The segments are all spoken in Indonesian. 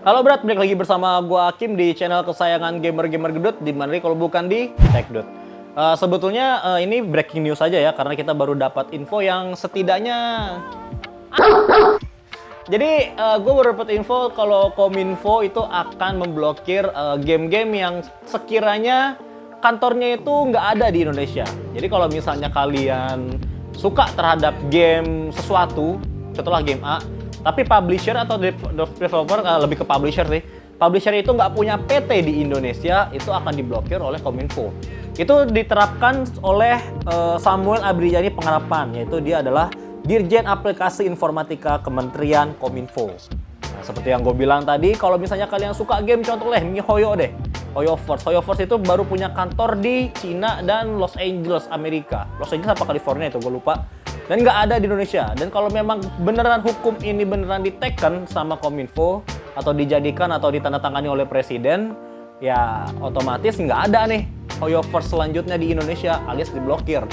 Halo Brat, balik lagi bersama gua Hakim di channel kesayangan gamer-gamer gedut, di mana kalau bukan di TechDut. Sebetulnya ini breaking news aja ya, karena kita baru dapat info yang setidaknya... Jadi gue baru dapat info kalau Kominfo itu akan memblokir game-game yang sekiranya kantornya itu nggak ada di Indonesia. Jadi kalau misalnya kalian suka terhadap game sesuatu, contohnya game A, tapi publisher atau developer, lebih ke publisher sih, publisher itu nggak punya PT di Indonesia, itu akan diblokir oleh Kominfo. Itu diterapkan oleh Samuel Abrijani Pengharapan, yaitu dia adalah Dirjen Aplikasi Informatika Kementerian Kominfo. Nah, seperti yang gue bilang tadi, kalau misalnya kalian suka game, contohnya MiHoYo deh, HoYoverse. HoYoverse itu baru punya kantor di Cina dan Los Angeles, Amerika. Los Angeles apa California itu, gue lupa. Dan nggak ada di Indonesia. Dan kalau memang beneran hukum ini beneran diteken sama Kominfo, atau dijadikan atau ditandatangani oleh Presiden, ya otomatis nggak ada nih HoYoverse selanjutnya di Indonesia, alias diblokir.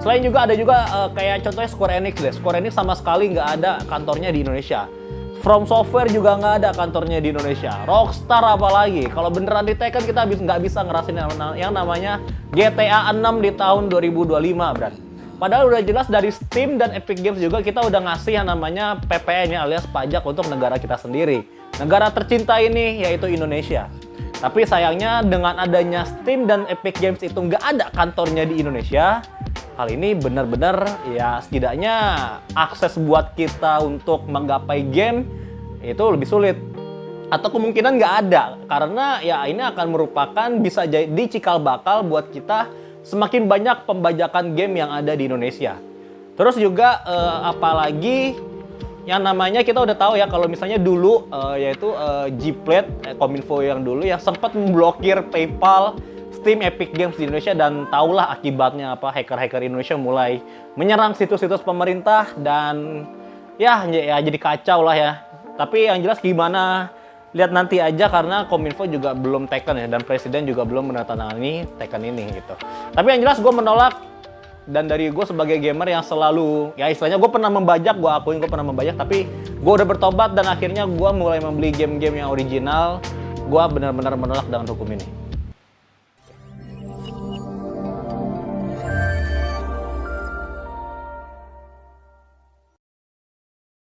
Selain juga ada juga kayak contohnya Square Enix deh. Square Enix sama sekali nggak ada kantornya di Indonesia. From Software juga nggak ada kantornya di Indonesia. Rockstar apalagi. Kalau beneran diteken kita nggak bisa ngerasain yang namanya GTA 6 di tahun 2025, Bran. Padahal udah jelas dari Steam dan Epic Games juga kita udah ngasih yang namanya PPN ya, alias pajak untuk negara kita sendiri. Negara tercinta ini yaitu Indonesia. Tapi sayangnya dengan adanya Steam dan Epic Games itu nggak ada kantornya di Indonesia, hal ini benar-benar ya setidaknya akses buat kita untuk menggapai game itu lebih sulit. Atau kemungkinan nggak ada, karena ya ini akan merupakan bisa jadi cikal bakal buat kita semakin banyak pembajakan game yang ada di Indonesia. Terus juga apalagi yang namanya kita udah tahu ya kalau misalnya dulu yaitu Gplate Kominfo yang dulu ya sempat memblokir PayPal, Steam, Epic Games di Indonesia, dan tahulah akibatnya apa, hacker-hacker Indonesia mulai menyerang situs-situs pemerintah dan ya jadi kacau lah ya. Tapi yang jelas gimana lihat nanti aja, karena Kominfo juga belum taken ya, dan Presiden juga belum menandatangani taken ini gitu. Tapi yang jelas gue menolak. Dan dari gue sebagai gamer yang selalu, ya istilahnya gue pernah membajak, gue akuin gue pernah membajak, tapi gue udah bertobat dan akhirnya gue mulai membeli game-game yang original. Gue benar-benar menolak dengan hukum ini.